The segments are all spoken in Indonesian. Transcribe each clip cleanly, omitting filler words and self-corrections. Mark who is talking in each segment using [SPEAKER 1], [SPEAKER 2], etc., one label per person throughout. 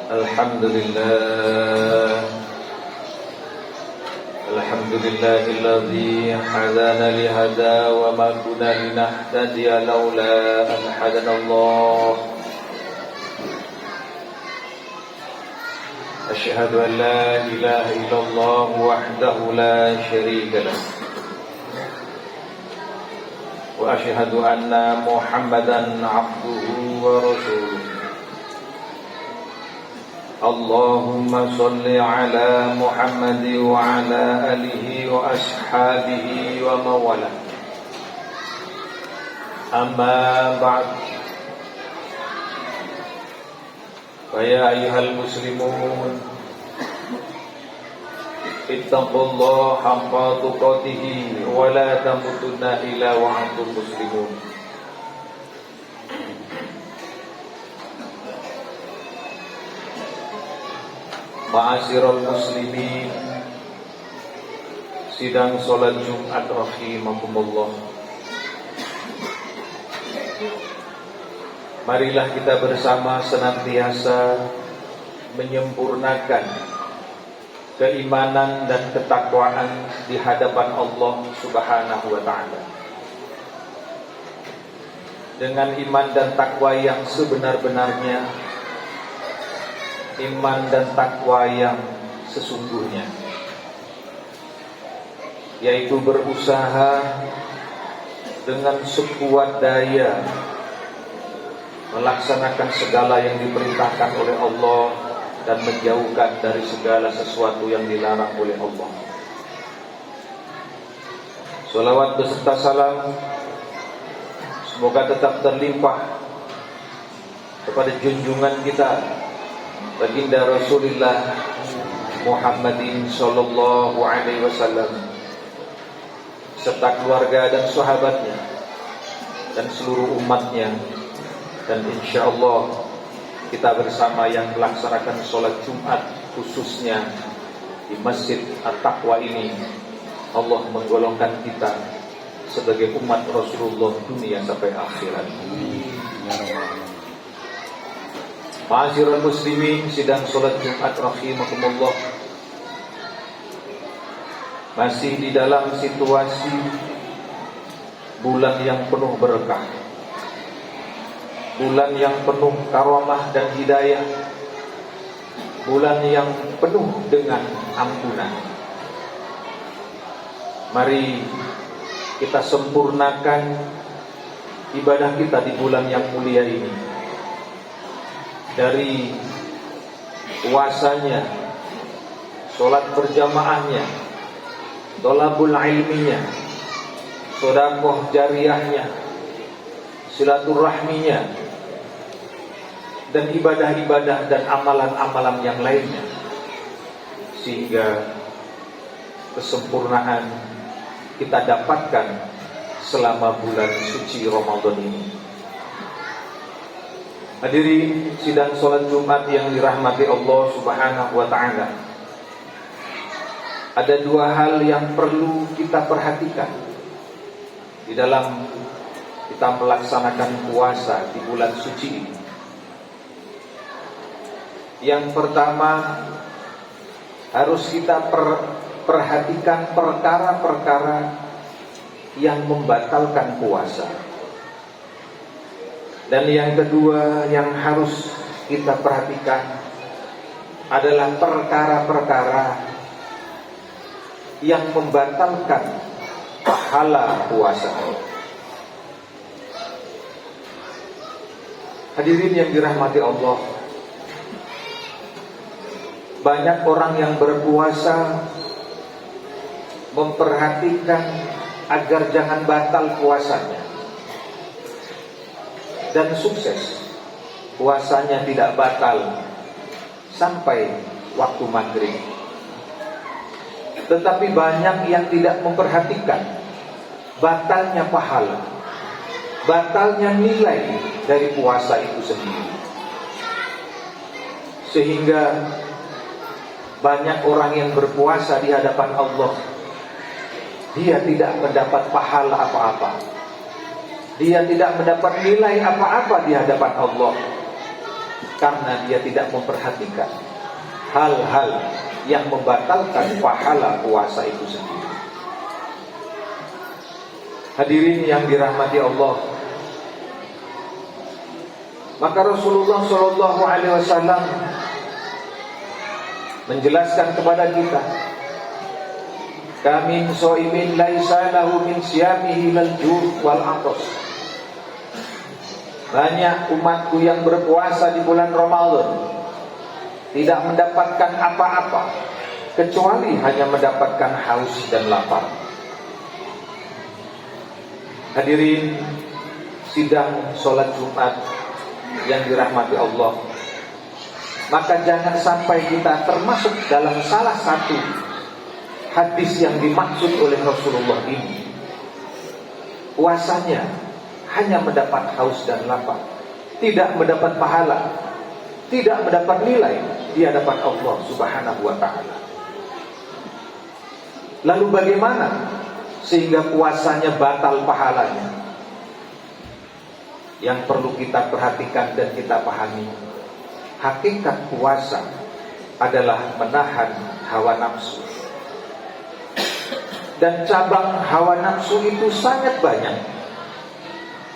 [SPEAKER 1] Alhamdulillahilladzi hadana lihada wa ma kunna linahtadiya laula an hadanallah. Asyhadu an la ilaha illallah wahdahu la syarika lah. Wa asyhadu anna Muhammadan abduhu wa rasuluh. Allahumma sholli ala Muhammad wa ala alihi wa ashabihi wa mawala. Amma ba'd. Fa ya ayyuhal muslimun, ittaqullaha haqqa tuqatih wa la tamutunna illa wa antum muslimun. Ma'asyiral muslimin, sidang salat Jumat rahimakumullah. Marilah kita bersama senantiasa menyempurnakan keimanan dan ketakwaan di hadapan Allah Subhanahu wa ta'ala. Dengan iman dan takwa yang sebenar-benarnya, iman dan takwa yang sesungguhnya, yaitu berusaha dengan sekuat daya melaksanakan segala yang diperintahkan oleh Allah dan menjauhkan dari segala sesuatu yang dilarang oleh Allah. Sholawat beserta salam semoga tetap terlimpah kepada junjungan kita Baginda Rasulullah Muhammadin sallallahu alaihi wasallam, serta keluarga dan sahabatnya dan seluruh umatnya. Dan insyaallah kita bersama yang melaksanakan sholat Jumat khususnya di Masjid At-Taqwa ini, Allah menggolongkan kita sebagai umat Rasulullah dunia sampai akhirat. Ma'asyiral muslimin, sidang salat Jumat rahimakumullah. Masih di dalam situasi bulan yang penuh berkah, bulan yang penuh karamah dan hidayah, bulan yang penuh dengan ampunan. Mari kita sempurnakan ibadah kita di bulan yang mulia ini, dari puasanya, sholat berjamaahnya, thalabul ilminya, sedekah jariyahnya, silaturahminya, dan ibadah-ibadah dan amalan-amalan yang lainnya, sehingga kesempurnaan kita dapatkan selama bulan suci Ramadan ini. Hadirin sidang salat Jumat yang dirahmati Allah Subhanahu wa ta'ala, ada dua hal yang perlu kita perhatikan di dalam kita melaksanakan puasa di bulan suci ini. Yang pertama, harus kita perhatikan perkara-perkara yang membatalkan puasa. Dan yang kedua yang harus kita perhatikan adalah perkara-perkara yang membatalkan pahala puasa. Hadirin yang dirahmati Allah, banyak orang yang berpuasa memperhatikan agar jangan batal puasanya, dan sukses puasanya tidak batal sampai waktu maghrib. Tetapi banyak yang tidak memperhatikan batalnya pahala, batalnya nilai dari puasa itu sendiri. Sehingga banyak orang yang berpuasa di hadapan Allah, dia tidak mendapat pahala apa-apa, dia tidak mendapat nilai apa-apa di hadapan Allah, karena dia tidak memperhatikan hal-hal yang membatalkan pahala puasa itu sendiri. Hadirin yang dirahmati Allah, maka Rasulullah SAW menjelaskan kepada kita, kamin so'imin laisa lahu min siyamihi lal-ju' wal 'athas. Banyak umatku yang berpuasa di bulan Ramadan tidak mendapatkan apa-apa kecuali hanya mendapatkan haus dan lapar. Hadirin sidang sholat Jumat yang dirahmati Allah, maka jangan sampai kita termasuk dalam salah satu hadis yang dimaksud oleh Rasulullah ini. Puasanya hanya mendapat haus dan lapar, tidak mendapat pahala, tidak mendapat nilai di hadapan Allah Subhanahu wa ta'ala. Lalu bagaimana sehingga puasanya batal pahalanya? Yang perlu kita perhatikan dan kita pahami, hakikat puasa adalah menahan hawa nafsu. Dan cabang hawa nafsu itu sangat banyak.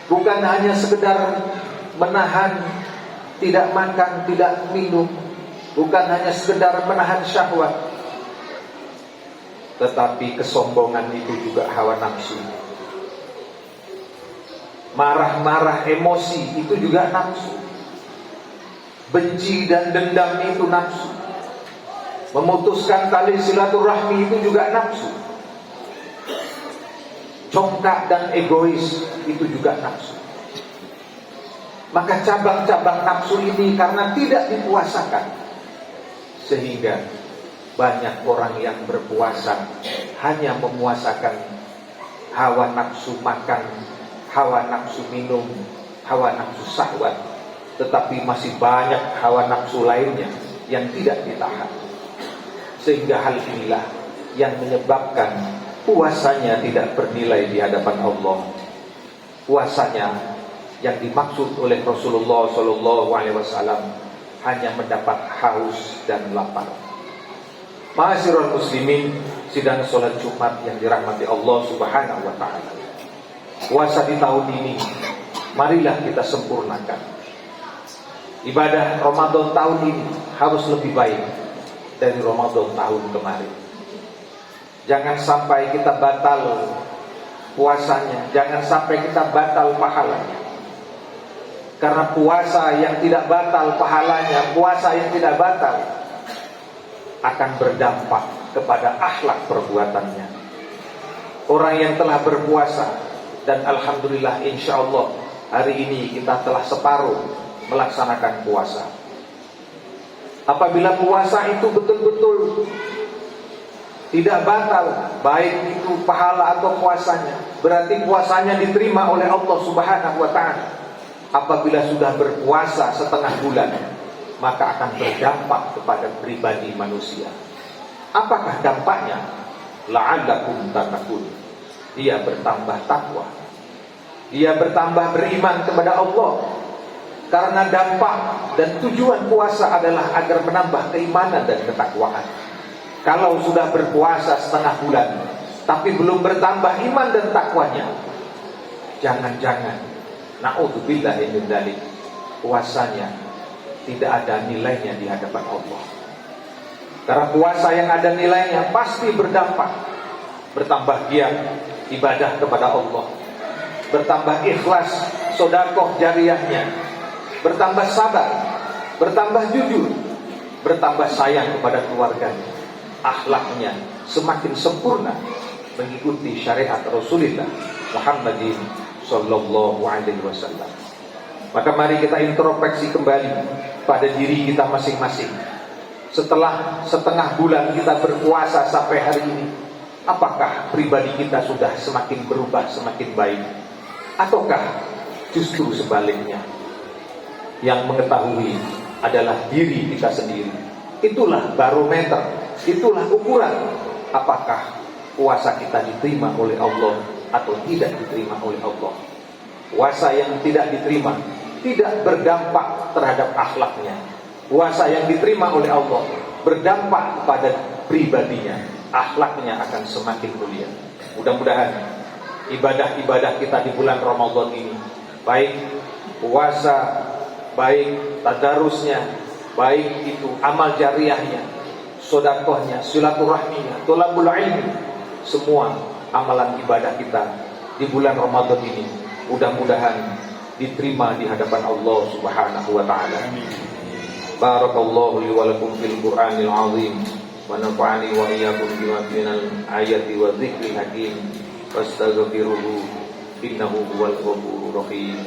[SPEAKER 1] Bukan hanya sekedar menahan tidak makan, tidak minum, bukan hanya sekedar menahan syahwat, tetapi kesombongan itu juga hawa nafsu. Marah-marah emosi itu juga nafsu. Benci dan dendam itu nafsu. Memutuskan tali silaturahmi itu juga nafsu. Congkak dan egois itu juga nafsu. Maka cabang-cabang nafsu ini karena tidak dipuasakan, sehingga banyak orang yang berpuasa hanya memuasakan hawa nafsu makan, hawa nafsu minum, hawa nafsu syahwat, tetapi masih banyak hawa nafsu lainnya yang tidak ditahan. Sehingga hal inilah yang menyebabkan puasanya tidak bernilai di hadapan Allah. Puasanya yang dimaksud oleh Rasulullah SAW hanya mendapat haus dan lapar. Ma'asyiral muslimin, sidang sholat Jumat yang dirahmati Allah Subhanahu wa ta'ala, puasa di tahun ini marilah kita sempurnakan. Ibadah Ramadan tahun ini harus lebih baik dari Ramadan tahun kemarin. Jangan sampai kita batal puasanya, jangan sampai kita batal pahalanya. Karena puasa yang tidak batal pahalanya, puasa yang tidak batal, akan berdampak kepada akhlak perbuatannya. Orang yang telah berpuasa, dan alhamdulillah insyaallah hari ini kita telah separuh melaksanakan puasa. Apabila puasa itu betul-betul tidak batal, baik itu pahala atau puasanya, berarti puasanya diterima oleh Allah Subhanahu wa ta'ala. Apabila sudah berpuasa setengah bulan, maka akan berdampak kepada pribadi manusia. Apakah dampaknya? La'allakum tattaqun. Dia bertambah takwa, dia bertambah beriman kepada Allah. Karena dampak dan tujuan puasa adalah agar menambah keimanan dan ketakwaan. Kalau sudah berpuasa setengah bulan tapi belum bertambah iman dan takwanya, jangan-jangan na'udzubillahi min dzalik, puasanya tidak ada nilainya di hadapan Allah. Karena puasa yang ada nilainya pasti berdampak, bertambah giat ibadah kepada Allah, bertambah ikhlas sedekah jariyahnya, bertambah sabar, bertambah jujur, bertambah sayang kepada keluarganya, akhlaknya semakin sempurna mengikuti syariat Rasulullah Muhammadin sallallahu alaihi wasallam. Maka mari kita introspeksi kembali pada diri kita masing-masing. Setelah setengah bulan kita berpuasa sampai hari ini, apakah pribadi kita sudah semakin berubah, semakin baik, ataukah justru sebaliknya? Yang mengetahui adalah diri kita sendiri. Itulah barometer, itulah ukuran apakah puasa kita diterima oleh Allah atau tidak diterima oleh Allah. Puasa yang tidak diterima tidak berdampak terhadap akhlaknya. Puasa yang diterima oleh Allah berdampak pada pribadinya, akhlaknya akan semakin mulia. Mudah-mudahan ibadah-ibadah kita di bulan Ramadan ini, baik puasa, baik tadarusnya, baik itu amal jariahnya, sedekahnya, silaturahminya, thalabul ilmi, semua amalan ibadah kita di bulan Ramadan ini mudah-mudahan diterima di hadapan Allah Subhanahu wa taala. Barakallahu li wa lakum fil Qur'anil azim wa nafa'ani wa iyyakum bima minal ayati wa dzikril hakim. Wastaghfiruhu innahu huwal ghafurur rahim.